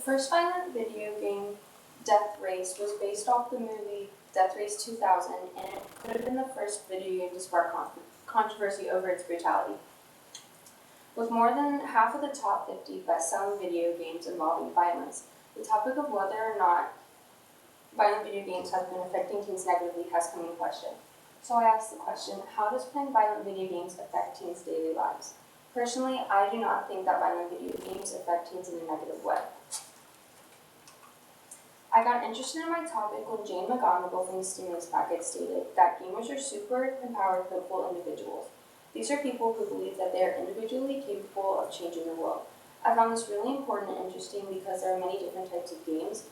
first violent video game, Death Race, was based off the movie Death Race 2000, and it could have been the first video game to spark controversy over its brutality. With more than half of the top 50 best-selling video games involving violence, the topic of whether or not violent video games have been affecting teens negatively has come in question. So I asked the question, how does playing violent video games affect teens' daily lives? Personally, I do not think that violent video games affect teens in a negative way. I got interested in my topic when Jane McGonigal from the Stimulus Packet stated that gamers are super empowered, hopeful individuals. These are people who believe that they are individually capable of changing the world. I found this really important and interesting because there are many different types of games,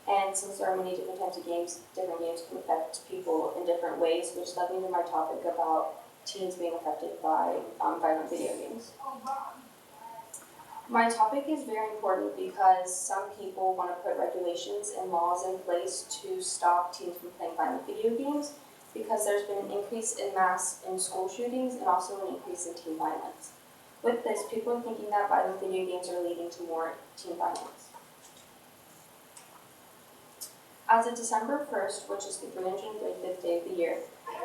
and since there are many different types of games, different games can affect people in different ways, which led me to my topic about teens being affected by violent video games. My topic is very important because some people want to put regulations and laws in place to stop teens from playing violent video games because there's been an increase in school shootings and also an increase in teen violence. With this, people are thinking that violent video games are leading to more teen violence. As of December 1st, which is the 335th day of the year,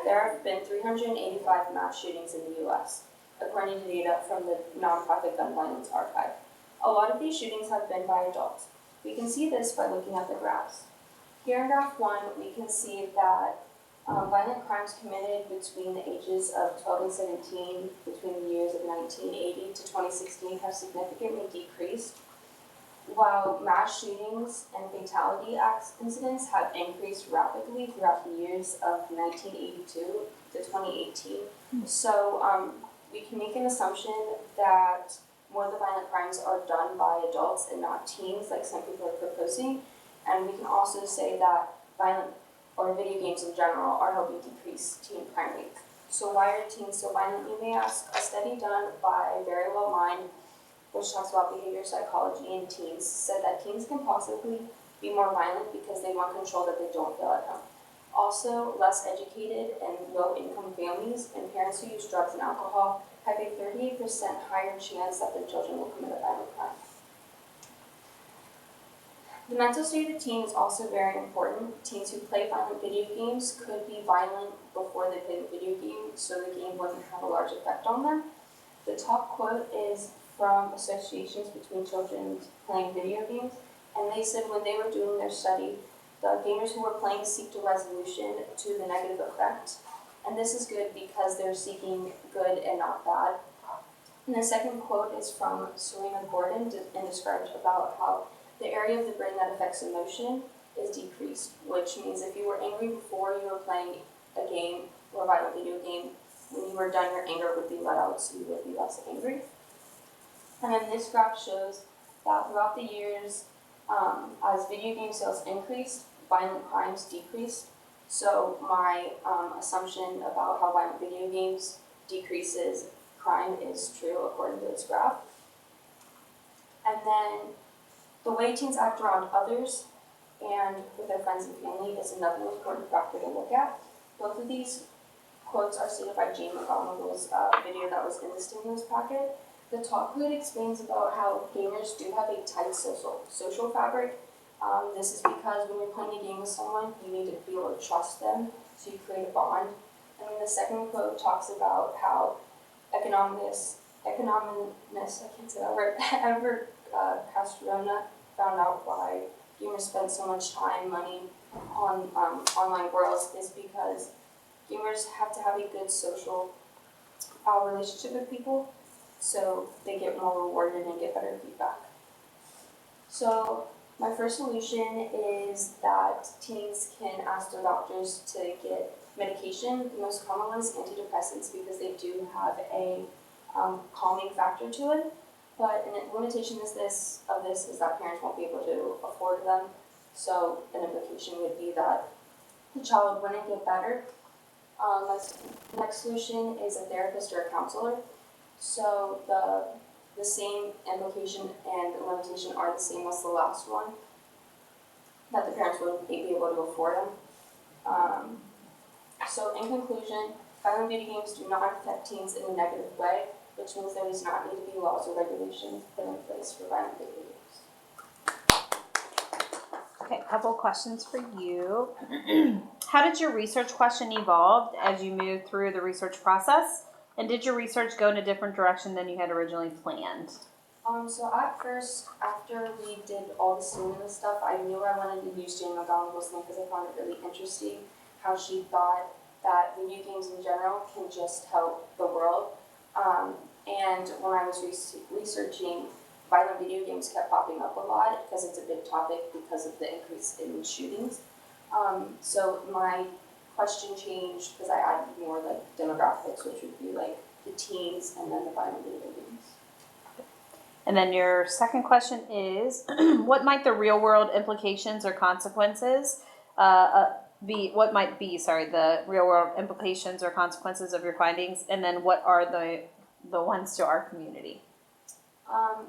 there have been 385 mass shootings in the U.S., according to data from the nonprofit Gun Violence Archive. A lot of these shootings have been by adults. We can see this by looking at the graphs. Here in graph 1, we can see that violent crimes committed between the ages of 12 and 17 between the years of 1980 to 2016 have significantly decreased, while mass shootings and fatality incidents have increased rapidly throughout the years of 1982 to 2018. So we can make an assumption that more of the violent crimes are done by adults and not teens, like some people are proposing. And we can also say that violent or video games in general are helping decrease teen crime rates. So why are teens so violent, you may ask? A study done by Very Well Mind, which talks about behavior psychology in teens, said that teens can possibly be more violent because they want control that they don't feel at home. Also, less educated and low-income families and parents who use drugs and alcohol have a 38% higher chance that their children will commit a violent crime. The mental state of the teen is also very important. Teens who play violent video games could be violent before they play the video game, so the game wouldn't have a large effect on them. The top quote is from associations between children playing video games, and they said when they were doing their study, the gamers who were playing seeked a resolution to the negative effect. And this is good because they're seeking good and not bad. And the second quote is from Serena Gordon and described about how the area of the brain that affects emotion is decreased, which means if you were angry before you were playing a game or a violent video game, when you were done, your anger would be let out, so you would be less angry. And then this graph shows that throughout the years, as video game sales increased, violent crimes decreased. So my assumption about how violent video games decreases crime is true according to this graph. And then the way teens act around others and with their friends and family is another important factor to look at. Both of these quotes are stated by Jane McGonigal's video that was in the Stimulus Packet. The top quote explains about how gamers do have a tight social fabric. This is because when you're playing a game with someone, you need to be able to trust them, so you create a bond. And then the second quote talks about how economist, I can't say that word, Edward Castrona found out why gamers spend so much time, money on online worlds is because gamers have to have a good social relationship with people, so they get more rewarded and get better feedback. So my first solution is that teens can ask their doctors to get medication. The most common one is antidepressants because they do have a calming factor to it. But a limitation is this is that parents won't be able to afford them. So an implication would be that the child wouldn't get better. The next solution is a therapist or a counselor. So the same implication and limitation are the same as the last one, that the parents wouldn't be able to afford them. So in conclusion, violent video games do not affect teens in a negative way, which means there does not need to be laws or regulations put in place for violent video games. couple questions for you. How did your research question evolve as you moved through the research process? And did your research go in a different direction than you had originally planned? So at first, after we did all the stimulus stuff, I knew I wanted to use Jane McGonigal's name because I found it really interesting how she thought that video games in general can just help the world. And when I was researching, violent video games kept popping up a lot because it's a big topic because of the increase in shootings. So my question changed because I added more like demographics, which would be like the teens and then the violent video games. And then your second question is, what might the real world implications or consequences be? What might be, the real world implications or consequences of your findings? And then what are the ones to our community?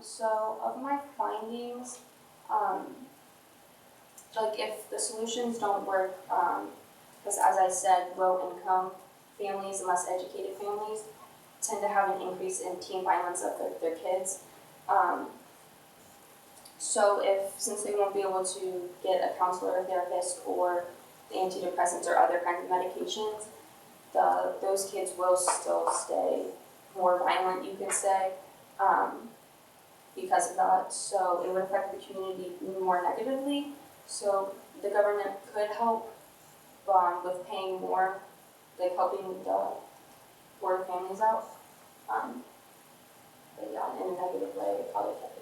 So of my findings, like if the solutions don't work, because as I said, low income families and less educated families tend to have an increase in teen violence of their kids. So since they won't be able to get a counselor or therapist or the antidepressants or other kinds of medications, those kids will still stay more violent, you could say, because of that. So it would affect the community more negatively. So the government could help with paying more, like helping the poor families out. But yeah, in a negative way, it probably affect the